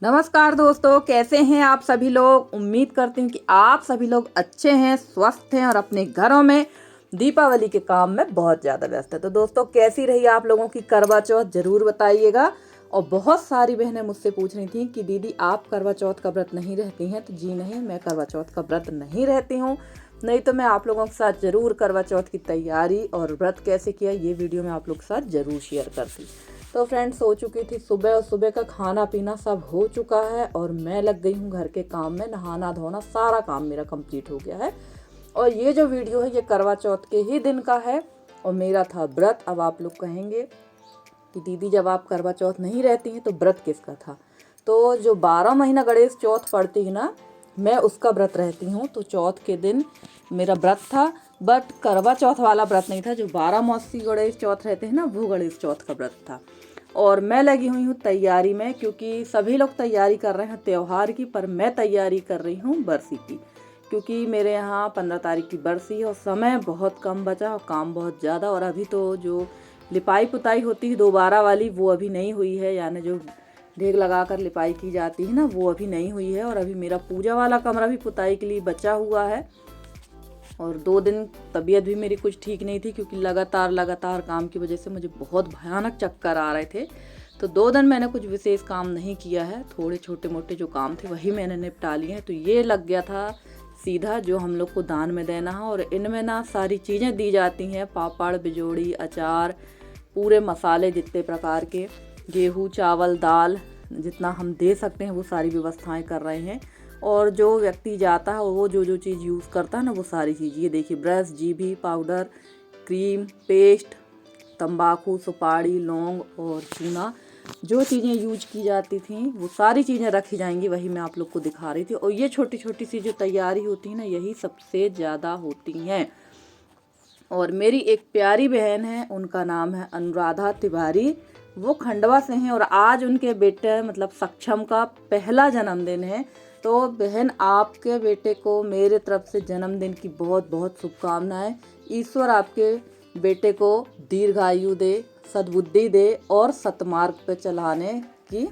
नमस्कार दोस्तों, कैसे हैं आप सभी लोग। उम्मीद करती हूँ कि आप सभी लोग अच्छे हैं, स्वस्थ हैं और अपने घरों में दीपावली के काम में बहुत ज़्यादा व्यस्त है। तो दोस्तों, कैसी रही आप लोगों की करवा चौथ ज़रूर बताइएगा। और बहुत सारी बहनें मुझसे पूछ रही थी कि दीदी आप करवा चौथ का व्रत नहीं रहती हैं। तो जी नहीं, मैं करवा चौथ का व्रत नहीं रहती हूँ। नहीं तो मैं आप लोगों के साथ ज़रूर करवा चौथ की तैयारी और व्रत कैसे किया ये वीडियो मैं आप लोग के साथ ज़रूर शेयर करती। तो फ्रेंड्स, सो चुकी थी सुबह और सुबह का खाना पीना सब हो चुका है और मैं लग गई हूँ घर के काम में। नहाना धोना सारा काम मेरा कंप्लीट हो गया है। और ये जो वीडियो है ये करवा चौथ के ही दिन का है और मेरा था व्रत। अब आप लोग कहेंगे कि दीदी जब आप करवा चौथ नहीं रहती हैं तो व्रत किसका था। तो जो 12 महीना गणेश चौथ पड़ती है ना, मैं उसका व्रत रहती हूँ। तो चौथ के दिन मेरा व्रत था, बट करवा चौथ वाला व्रत नहीं था। जो 12 मासी गणेश चौथ रहते हैं ना, वो गणेश चौथ का व्रत था। और मैं लगी हुई हूँ तैयारी में, क्योंकि सभी लोग तैयारी कर रहे हैं त्यौहार की, पर मैं तैयारी कर रही हूँ बरसी की। क्योंकि मेरे यहाँ 15 तारीख की बरसी है और समय बहुत कम बचा और काम बहुत ज़्यादा। और अभी तो जो लिपाई पुताई होती है दोबारा वाली, वो अभी नहीं हुई है। यानी जो ढेग लगा कर लिपाई की जाती है ना, वो अभी नहीं हुई है। और अभी मेरा पूजा वाला कमरा भी पुताई के लिए बचा हुआ है। और 2 दिन तबीयत भी मेरी कुछ ठीक नहीं थी, क्योंकि लगातार काम की वजह से मुझे बहुत भयानक चक्कर आ रहे थे। तो 2 दिन मैंने कुछ विशेष काम नहीं किया है। थोड़े छोटे मोटे जो काम थे वही मैंने निपटा लिए हैं। तो ये लग गया था सीधा जो हम लोग को दान में देना है। और इनमें ना सारी चीज़ें दी जाती हैं, पापड़, बिजोड़ी, अचार, पूरे मसाले जितने प्रकार के, गेहूँ, चावल, दाल, जितना हम दे सकते हैं वो सारी व्यवस्थाएं कर रहे हैं। और जो व्यक्ति जाता है वो जो चीज़ यूज़ करता है ना, वो सारी चीज़, ये देखिए, brush, Jibhi, powder, cream, paste, तंबाकू, सुपारी, लौंग और चूना, जो चीज़ें यूज की जाती थी वो सारी चीज़ें रखी जाएंगी। वही मैं आप लोग को दिखा रही थी। और ये छोटी छोटी सी जो तैयारी होती है ना, यही सबसे ज़्यादा होती हैं। और मेरी एक प्यारी बहन है, उनका नाम है अनुराधा तिवारी। वो खंडवा से हैं और आज उनके बेटे मतलब सक्षम का पहला जन्मदिन है। तो बहन, आपके बेटे को मेरे तरफ से जन्मदिन की बहुत बहुत शुभकामनाएं। ईश्वर आपके बेटे को दीर्घायु दे, सद्बुद्धि दे और सतमार्ग पर चलाने की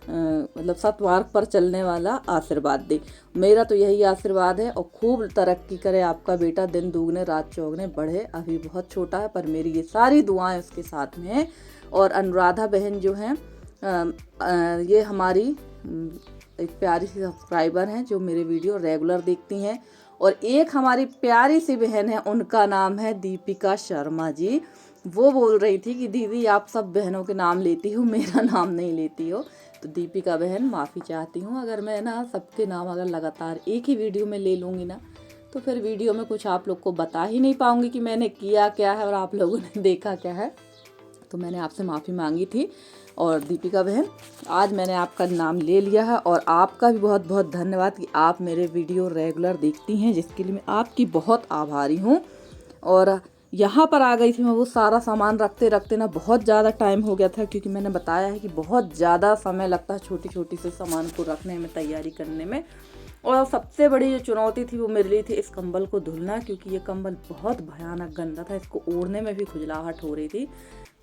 मतलब सतमार्ग पर चलने वाला आशीर्वाद दे। मेरा तो यही आशीर्वाद है। और खूब तरक्की करे आपका बेटा, दिन दुगने रात चौगने बढ़े। अभी बहुत छोटा है, पर मेरी ये सारी दुआएं उसके साथ में हैं। और अनुराधा बहन जो हैं, ये हमारी एक प्यारी सी सब्सक्राइबर हैं जो मेरे वीडियो रेगुलर देखती हैं। और एक हमारी प्यारी सी बहन है, उनका नाम है दीपिका शर्मा जी। वो बोल रही थी कि दीदी आप सब बहनों के नाम लेती हो, मेरा नाम नहीं लेती हो। तो दीपिका बहन, माफ़ी चाहती हूँ अगर मैं ना सबके नाम अगर लगातार एक ही वीडियो में ले लूँगी ना, तो फिर वीडियो में कुछ आप लोग को बता ही नहीं पाऊँगी कि मैंने किया क्या है और आप लोगों ने देखा क्या है। तो मैंने आपसे माफ़ी मांगी थी। और दीपिका बहन, आज मैंने आपका नाम ले लिया है। और आपका भी बहुत बहुत धन्यवाद कि आप मेरे वीडियो रेगुलर देखती हैं, जिसके लिए मैं आपकी बहुत आभारी हूँ। और यहाँ पर आ गई थी मैं, वो सारा सामान रखते रखते ना बहुत ज़्यादा टाइम हो गया था, क्योंकि मैंने बताया है कि बहुत ज़्यादा समय लगता है छोटी छोटी से सामान को रखने में, तैयारी करने में। और सबसे बड़ी जो चुनौती थी वो मेरे लिए थी इस कंबल को धुलना, क्योंकि ये कंबल बहुत भयानक गंदा था। इसको ओढ़ने में भी खुजलाहट हो रही थी।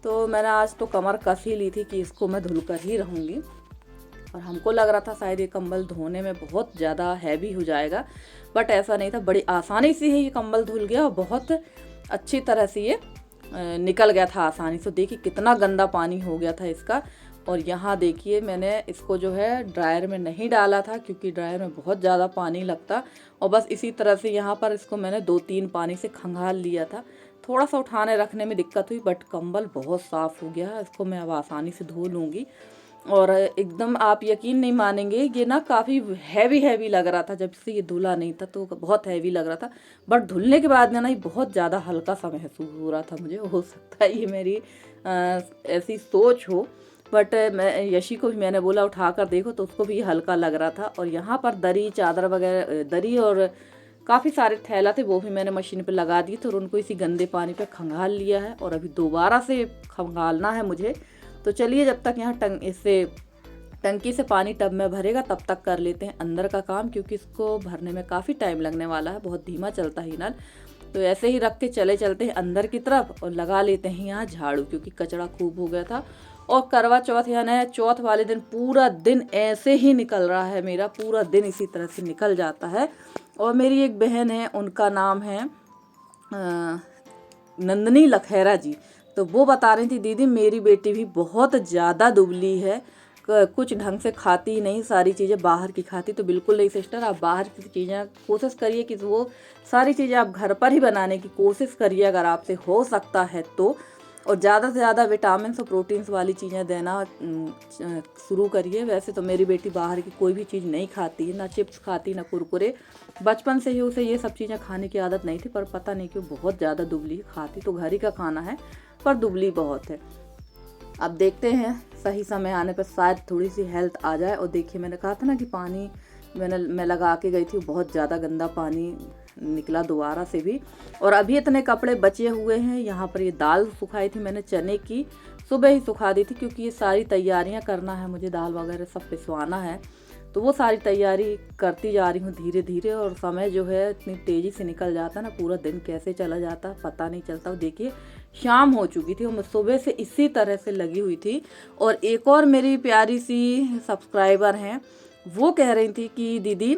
तो मैंने आज तो कमर कस ही ली थी कि इसको मैं धुल कर ही रहूँगी। और हमको लग रहा था शायद ये कंबल धोने में बहुत ज़्यादा हैवी हो जाएगा, बट ऐसा नहीं था। बड़ी आसानी से ही ये कंबल धुल गया और बहुत अच्छी तरह से ये निकल गया था आसानी से। देखिए कितना गंदा पानी हो गया था इसका। और यहाँ देखिए, मैंने इसको जो है ड्रायर में नहीं डाला था, क्योंकि ड्रायर में बहुत ज़्यादा पानी लगता। और बस इसी तरह से यहाँ पर इसको मैंने 2-3 पानी से खंगाल लिया था। थोड़ा सा उठाने रखने में दिक्कत हुई, बट कंबल बहुत साफ़ हो गया है। इसको मैं अब आसानी से धो लूँगी। और एकदम आप यकीन नहीं मानेंगे, ये ना काफ़ी हैवी लग रहा था। जब से ये धुला नहीं था तो बहुत हैवी लग रहा था, बट धुलने के बाद में ना ये बहुत ज़्यादा हल्का सा महसूस हो रहा था मुझे। हो सकता है ये मेरी ऐसी सोच हो, बट मैं यशी को भी मैंने बोला उठा कर देखो, तो उसको भी हल्का लग रहा था। और यहाँ पर दरी, चादर वगैरह, दरी और काफ़ी सारे थैला थे, वो भी मैंने मशीन पे लगा दिए थे और उनको इसी गंदे पानी पे खंगाल लिया है। और अभी दोबारा से खंगालना है मुझे। तो चलिए, जब तक यहाँ टंकी से पानी टब में भरेगा तब तक कर लेते हैं अंदर का काम, क्योंकि इसको भरने में काफ़ी टाइम लगने वाला है। बहुत धीमा चलता है नल। तो ऐसे ही रख के चलते हैं अंदर की तरफ और लगा लेते हैं यहाँ झाड़ू, क्योंकि कचरा खूब हो गया था। और करवा चौथ यानी चौथ वाले दिन पूरा दिन ऐसे ही निकल रहा है, मेरा पूरा दिन इसी तरह से निकल जाता है। और मेरी एक बहन है, उनका नाम है नंदनी लखेरा जी, तो वो बता रही थी दीदी मेरी बेटी भी बहुत ज़्यादा दुबली है, कुछ ढंग से खाती नहीं, सारी चीज़ें बाहर की खाती। तो बिल्कुल नहीं सिस्टर, आप बाहर की चीज़ें कोशिश करिए कि वो सारी चीज़ें आप घर पर ही बनाने की कोशिश करिए अगर आपसे हो सकता है तो। और ज़्यादा से ज़्यादा विटामिन और प्रोटीन्स वाली चीज़ें देना शुरू करिए। वैसे तो मेरी बेटी बाहर की कोई भी चीज़ नहीं खाती है, ना चिप्स खाती ना कुरकुरे, बचपन से ही उसे ये सब चीज़ें खाने की आदत नहीं थी, पर पता नहीं क्यों बहुत ज़्यादा दुबली खाती तो घर ही का खाना है, पर दुबली बहुत है। अब देखते हैं सही समय आने पर शायद थोड़ी सी हेल्थ आ जाए। और देखिए मैंने कहा था ना कि पानी मैं लगा के गई थी, बहुत ज़्यादा गंदा पानी निकला दोबारा से भी। और अभी इतने कपड़े बचे हुए हैं। यहाँ पर ये दाल सुखाई थी मैंने चने की, सुबह ही सुखा दी थी क्योंकि ये सारी तैयारियाँ करना है मुझे, दाल वगैरह सब पिसवाना है, तो वो सारी तैयारी करती जा रही हूँ धीरे धीरे। और समय जो है इतनी तेज़ी से निकल जाता है ना, पूरा दिन कैसे चला जाता है पता नहीं चलता। देखिए शाम हो चुकी थी और मैं सुबह से इसी तरह से लगी हुई थी। और एक और मेरी प्यारी सी सब्सक्राइबर हैं, वो कह रही थी कि दीदी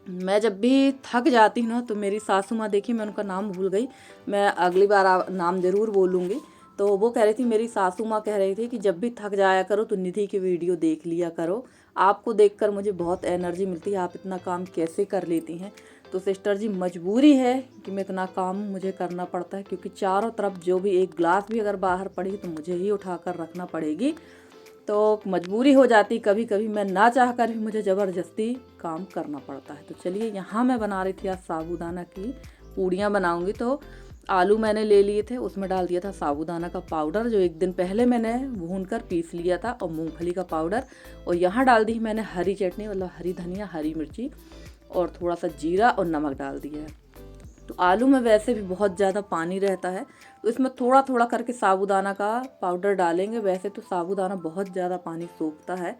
मैं जब भी थक जाती हूँ ना तो मेरी सासू माँ, देखिए मैं उनका नाम भूल गई, मैं अगली बार नाम ज़रूर बोलूँगी। तो वो कह रही थी, मेरी सासू माँ कह रही थी कि जब भी थक जाया करो तो निधि की वीडियो देख लिया करो, आपको देखकर मुझे बहुत एनर्जी मिलती है, आप इतना काम कैसे कर लेती हैं। तो सिस्टर जी मजबूरी है कि मैं इतना काम मुझे करना पड़ता है, क्योंकि चारों तरफ जो भी एक ग्लास भी अगर बाहर पड़ी तो मुझे ही उठाकर रखना पड़ेगी। तो मजबूरी हो जाती कभी कभी, मैं ना चाह कर भी मुझे ज़बरदस्ती काम करना पड़ता है। तो चलिए यहाँ मैं बना रही थी आज साबूदाना की पूड़ियाँ बनाऊँगी। तो आलू मैंने ले लिए थे, उसमें डाल दिया था साबूदाना का पाउडर जो एक दिन पहले मैंने भून कर पीस लिया था, और मूंगफली का पाउडर। और यहाँ डाल दी मैंने हरी चटनी, मतलब हरी धनिया हरी मिर्ची, और थोड़ा सा जीरा और नमक डाल दिया है। तो आलू में वैसे भी बहुत ज़्यादा पानी रहता है, तो इसमें थोड़ा थोड़ा करके साबूदाना का पाउडर डालेंगे। वैसे तो साबूदाना बहुत ज़्यादा पानी सोखता है,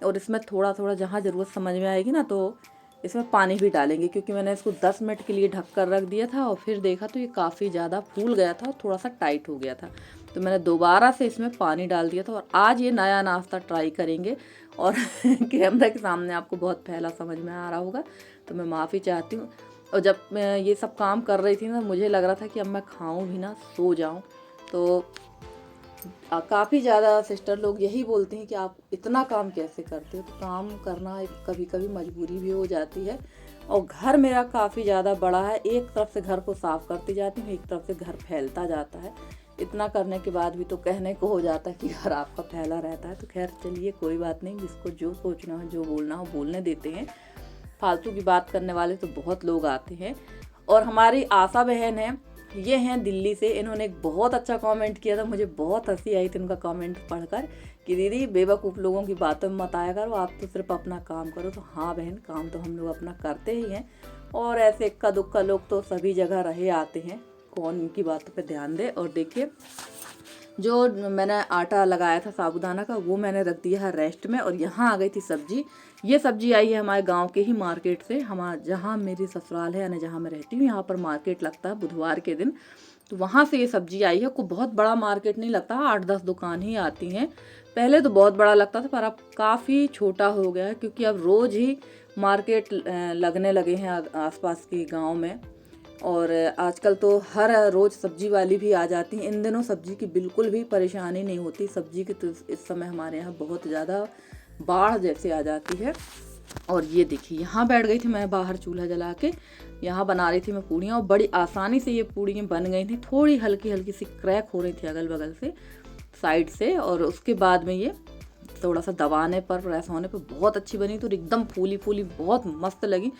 और इसमें थोड़ा थोड़ा जहाँ ज़रूरत समझ में आएगी ना तो इसमें पानी भी डालेंगे, क्योंकि मैंने इसको 10 मिनट के लिए ढक कर रख दिया था और फिर देखा तो ये काफ़ी ज़्यादा फूल गया था और थोड़ा सा टाइट हो गया था, तो मैंने दोबारा से इसमें पानी डाल दिया था। और आज ये नया नाश्ता ट्राई करेंगे, और कैमरा के सामने आपको बहुत पहला समझ में आ रहा होगा, तो मैं माफ़ी चाहती हूँ। और जब मैं ये सब काम कर रही थी ना, मुझे लग रहा था कि अब मैं खाऊं भी ना, सो जाऊं। तो काफ़ी ज़्यादा सिस्टर लोग यही बोलते हैं कि आप इतना काम कैसे करते हो। तो काम करना एक कभी कभी मजबूरी भी हो जाती है। और घर मेरा काफ़ी ज़्यादा बड़ा है, एक तरफ से घर को साफ़ करती जाती हूँ, एक तरफ से घर फैलता जाता है। इतना करने के बाद भी तो कहने को हो जाता है कि घर आपका फैला रहता है। तो खैर चलिए कोई बात नहीं, जिसको जो सोचना हो जो बोलना हो बोलने देते हैं, फालतू की बात करने वाले तो बहुत लोग आते हैं। और हमारी आशा बहन है, ये हैं दिल्ली से, इन्होंने एक बहुत अच्छा कमेंट किया था, मुझे बहुत हंसी आई थी उनका कमेंट पढ़कर कि दीदी बेवकूफ़ लोगों की बातों में मत आया करो, आप तो सिर्फ अपना काम करो। तो हाँ बहन, काम तो हम लोग अपना करते ही हैं, और ऐसे इक्का दुक्का लोग तो सभी जगह रहे आते हैं, कौन उनकी बातों पे ध्यान दे। और देखिए जो मैंने आटा लगाया था साबूदाना का, वो मैंने रख दिया है रेस्ट में। और यहाँ आ गई थी सब्जी, ये सब्जी आई है हमारे गांव के ही मार्केट से। हमारे जहाँ मेरी ससुराल है यानी जहाँ मैं रहती हूँ, यहाँ पर मार्केट लगता है बुधवार के दिन, तो वहाँ से ये सब्जी आई है। कोई बहुत बड़ा मार्केट नहीं लगता, 8-10 दुकान ही आती हैं। पहले तो बहुत बड़ा लगता था, पर अब काफ़ी छोटा हो गया है, क्योंकि अब रोज़ ही मार्केट लगने लगे हैं आसपास के गाँव में। और आजकल तो हर रोज़ सब्जी वाली भी आ जाती हैं। इन दिनों सब्जी की बिल्कुल भी परेशानी नहीं होती, सब्जी की तो इस समय हमारे यहाँ बहुत ज़्यादा बाढ़ जैसे आ जाती है। और ये देखिए यहाँ बैठ गई थी मैं बाहर चूल्हा जला के, यहाँ बना रही थी मैं पूड़ियाँ, और बड़ी आसानी से ये पूड़ियाँ बन गई थी। थोड़ी हल्की हल्की सी क्रैक हो रही थी अगल बगल से, साइड से, और उसके बाद में ये थोड़ा सा दबाने पर, प्रेस होने पर बहुत अच्छी बनी। तो एकदम फूली फूली बहुत मस्त लगी,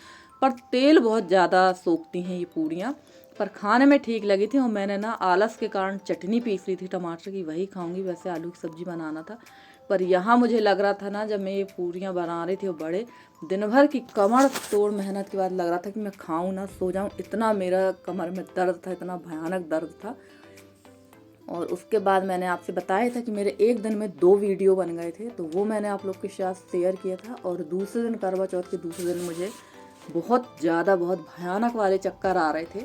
पर तेल बहुत ज़्यादा सोखती हैं ये पूड़ियाँ, पर खाने में ठीक लगी थी। और मैंने ना आलस के कारण चटनी पीस ली थी टमाटर की, वही खाऊंगी, वैसे आलू की सब्ज़ी बनाना था। पर यहाँ मुझे लग रहा था ना, जब मैं ये पूड़ियाँ बना रही थी और बड़े दिन भर की कमर तोड़ मेहनत के बाद लग रहा था कि मैं खाऊं ना, सो जाऊं, इतना मेरा कमर में दर्द था, इतना भयानक दर्द था। और उसके बाद मैंने आपसे बताया था कि मेरे एक दिन में 2 वीडियो बन गए थे, तो वो मैंने आप लोग के साथ शेयर किया था। और दूसरे दिन, करवा चौथ के दूसरे दिन, मुझे बहुत ज़्यादा बहुत भयानक वाले चक्कर आ रहे थे।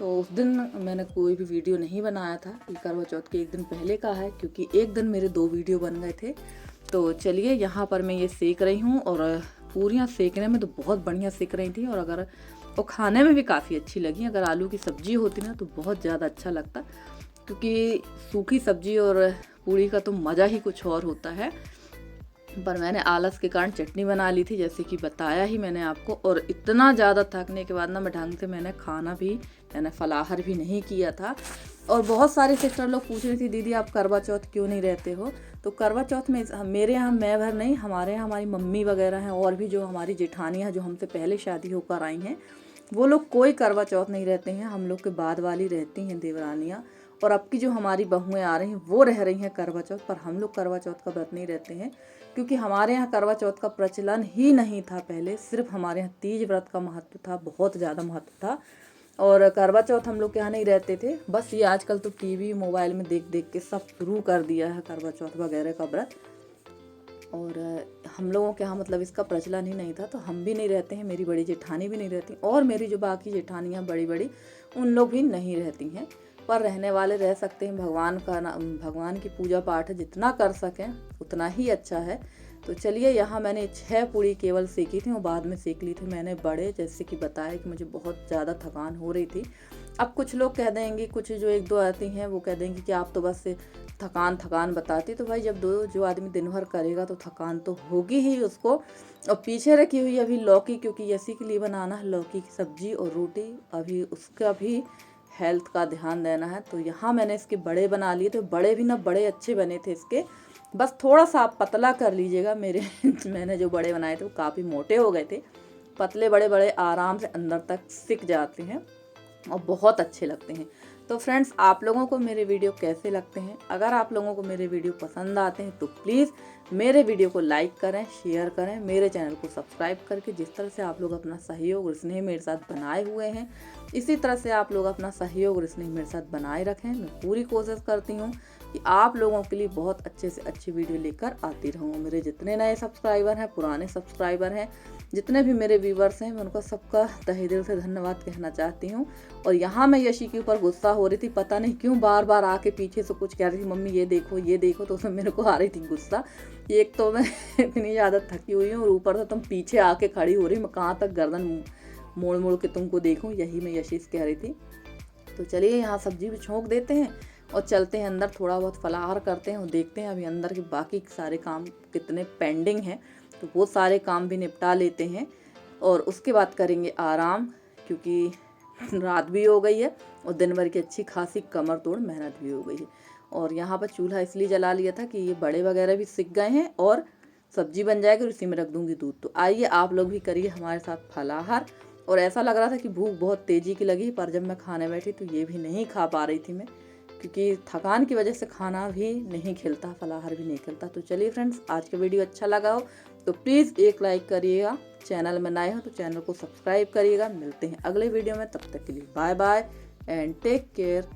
तो उस दिन मैंने कोई भी वीडियो नहीं बनाया था। ये करवा चौथ के एक दिन पहले का है, क्योंकि एक दिन मेरे 2 वीडियो बन गए थे। तो चलिए यहाँ पर मैं ये सेक रही हूँ, और पूरियाँ सेकने में तो बहुत बढ़िया सेक रही थी, और खाने में भी काफ़ी अच्छी लगी। अगर आलू की सब्जी होती ना तो बहुत ज़्यादा अच्छा लगता, क्योंकि सूखी सब्जी और पूड़ी का तो मज़ा ही कुछ और होता है। पर मैंने आलस के कारण चटनी बना ली थी, जैसे कि बताया ही मैंने आपको। और इतना ज़्यादा थकने के बाद ना मैं ढंग से मैंने फलाहार भी नहीं किया था। और बहुत सारे सिस्टर लोग पूछ रही थी, दीदी आप करवा चौथ क्यों नहीं रहते हो? तो करवा चौथ में मेरे यहाँ मैं भर नहीं, हमारे यहाँ हमारी मम्मी वगैरह हैं, और भी जो हमारी जेठानियाँ जो हमसे पहले शादी होकर आई हैं, वो लोग कोई करवा चौथ नहीं रहते हैं। हम लोग के बाद वाली रहती हैं देवरानियाँ, और अब की जो हमारी बहुएं आ रही हैं वो रह रही हैं करवा चौथ। पर हम लोग करवा चौथ का व्रत नहीं रहते हैं, क्योंकि हमारे यहाँ करवा चौथ का प्रचलन ही नहीं था पहले। सिर्फ हमारे यहाँ तीज व्रत का महत्व था, बहुत ज़्यादा महत्व था। और करवा चौथ हम लोग के यहाँ नहीं रहते थे। बस ये आजकल तो टीवी मोबाइल में देख देख के सब शुरू कर दिया है करवा चौथ वगैरह का व्रत। और हम लोगों के यहाँ मतलब इसका प्रचलन ही नहीं था, तो हम भी नहीं रहते हैं, मेरी बड़ी जेठानी भी नहीं रहती, और मेरी जो बाकी जेठानियाँ बड़ी बड़ी उन लोग भी नहीं रहती हैं। पर रहने वाले रह सकते हैं। भगवान की पूजा पाठ जितना कर सकें उतना ही अच्छा है। तो चलिए, यहाँ मैंने 6 पूड़ी केवल सेकी थी, और बाद में सेक ली थी मैंने बड़े, जैसे कि बताया कि मुझे बहुत ज़्यादा थकान हो रही थी। अब कुछ लोग कह देंगे, कुछ जो 1-2 आती हैं वो कह देंगे कि आप तो बस थकान बताती। तो भाई, जब जो आदमी दिन भर करेगा तो थकान तो होगी ही उसको। और पीछे रखी हुई अभी लौकी, क्योंकि इसी के लिए बनाना है, लौकी की सब्जी और रोटी, अभी उसका भी हेल्थ का ध्यान देना है। तो यहाँ मैंने इसके बड़े बना लिए थे। बड़े भी ना बड़े अच्छे बने थे इसके, बस थोड़ा सा आप पतला कर लीजिएगा। मैंने जो बड़े बनाए थे वो काफ़ी मोटे हो गए थे। पतले बड़े बड़े आराम से अंदर तक सिक जाते हैं और बहुत अच्छे लगते हैं। तो फ्रेंड्स, आप लोगों को मेरे वीडियो कैसे लगते हैं? अगर आप लोगों को मेरे वीडियो पसंद आते हैं तो प्लीज़ मेरे वीडियो को लाइक करें, शेयर करें, मेरे चैनल को सब्सक्राइब करके। जिस तरह से आप लोग अपना सहयोग और स्नेह मेरे साथ बनाए हुए हैं, इसी तरह से आप लोग अपना सहयोग और स्नेह मेरे साथ बनाए रखें। मैं पूरी कोशिश करती हूँ कि आप लोगों के लिए बहुत अच्छे से अच्छी वीडियो लेकर आती रहूँ। मेरे जितने नए सब्सक्राइबर हैं, पुराने सब्सक्राइबर हैं, जितने भी मेरे व्यूवर्स हैं, मैं उनका सबका तहे दिल से धन्यवाद कहना चाहती हूँ। और यहाँ मैं यशी के ऊपर गुस्सा हो रही थी, पता नहीं क्यों बार बार आके पीछे से कुछ कह रही थी, मम्मी ये देखो। तो उसमें मेरे को आ रही थी गुस्सा। एक तो मैं इतनी ज़्यादा थकी हुई हूँ, और ऊपर से तुम पीछे आके खड़ी हो रही, मैं कहाँ तक गर्दन मोड़ मोड़ के तुमको देखूँ, यही मैं यशीश कह रही थी। तो चलिए, यहाँ सब्जी भी छोंक देते हैं और चलते हैं अंदर, थोड़ा बहुत फलाहार करते हैं और देखते हैं अभी अंदर के बाकी सारे काम कितने पेंडिंग हैं। तो वो सारे काम भी निपटा लेते हैं और उसके बाद करेंगे आराम, क्योंकि रात भी हो गई है और दिन भर की अच्छी खासी कमर तोड़ मेहनत भी हो गई है। और यहाँ पर चूल्हा इसलिए जला लिया था कि ये बड़े वगैरह भी सिक गए हैं और सब्जी बन जाएगी और इसी में रख दूँगी दूध। तो आइए आप लोग भी करिए हमारे साथ फलाहार। और ऐसा लग रहा था कि भूख बहुत तेज़ी की लगी, पर जब मैं खाने बैठी तो ये भी नहीं खा पा रही थी मैं, क्योंकि थकान की वजह से खाना भी नहीं खिलता, फलाहार भी नहीं खिलता। तो चलिए फ्रेंड्स, आज का वीडियो अच्छा लगा हो तो प्लीज़ एक लाइक करिएगा, चैनल में नए हो तो चैनल को सब्सक्राइब करिएगा। मिलते हैं अगले वीडियो में, तब तक के लिए bye bye and take care.